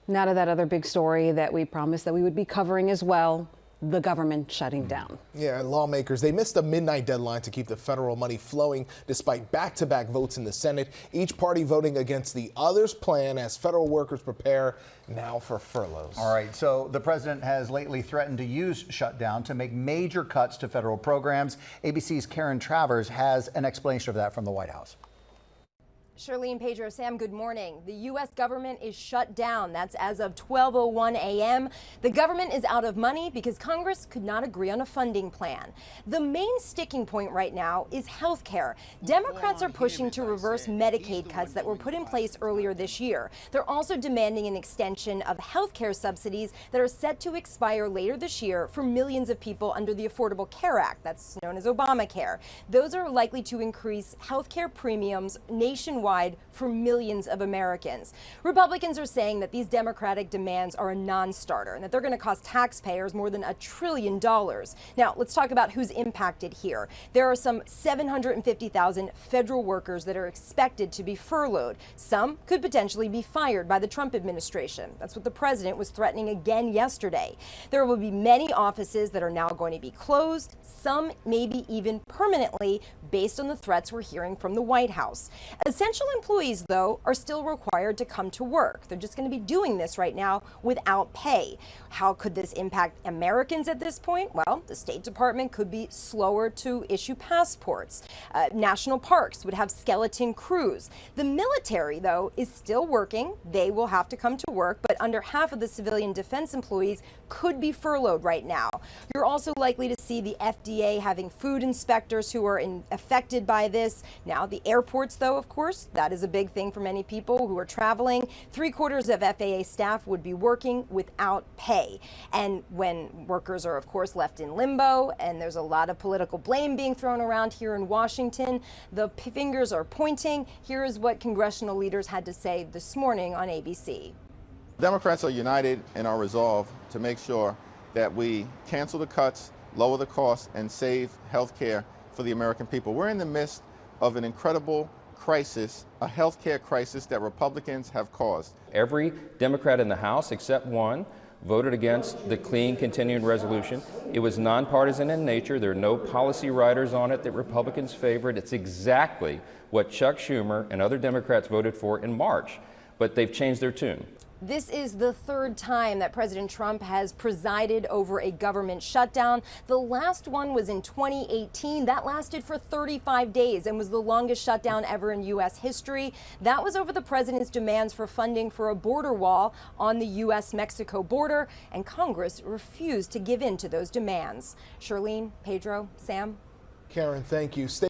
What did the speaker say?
Now to that other big story that we promised that we would be covering as well, the government shutting down. Yeah, lawmakers, they missed a midnight deadline to keep the federal money flowing despite back-to-back votes in the Senate, each party voting against the other's plan as federal workers prepare now for furloughs. All right, so the president has lately threatened to use shutdown to make major cuts to federal programs. ABC's Karen Travers has an explanation of that from the White House. Charlene, Pedro, Sam, good morning. The U.S. government is shut down. That's as of 12:01 a.m. The government is out of money because Congress could not agree on a funding plan. The main sticking point right now is health care. Democrats are pushing to reverse Medicaid cuts that were put in place earlier this year. They're also demanding an extension of health care subsidies that are set to expire later this year for millions of people under the Affordable Care Act, that's known as Obamacare. Those are likely to increase health care premiums nationwide for millions of Americans. Republicans are saying that these Democratic demands are a non-starter and that they're going to cost taxpayers more than $1 trillion. Now, let's talk about who's impacted here. There are some 750,000 federal workers that are expected to be furloughed. Some could potentially be fired by the Trump administration. That's what the president was threatening again yesterday. There will be many offices that are now going to be closed, some maybe even permanently, based on the threats we're hearing from the White House. Essential employees, though, are still required to come to work. They're just going to be doing this right now without pay. How could this impact Americans at this point? Well, the State Department could be slower to issue passports. National parks would have skeleton crews. The military, though, is still working. They will have to come to work, but under half of the civilian defense employees could be furloughed right now. You're also likely to see the FDA having food inspectors who are affected by this. Now, the airports, though, of course, that is a big thing for many people who are traveling. 3/4 of FAA staff would be working without pay. And when workers are, of course, left in limbo, and there's a lot of political blame being thrown around here in Washington, the fingers are pointing. Here is what congressional leaders had to say this morning on ABC. Democrats are united in our resolve to make sure that we cancel the cuts, lower the costs, and save health care for the American people. We're in the midst of an incredible crisis, a health care crisis that Republicans have caused. Every Democrat in the House, except one, voted against the clean continuing resolution. It was nonpartisan in nature. There are no policy riders on it that Republicans favored. It's exactly what Chuck Schumer and other Democrats voted for in March, but they've changed their tune. This is the third time that President Trump has presided over a government shutdown. The last one was in 2018. That lasted for 35 days and was the longest shutdown ever in U.S. history. That was over the president's demands for funding for a border wall on the U.S.-Mexico border, and Congress refused to give in to those demands. Charlene, Pedro, Sam. Karen, thank you.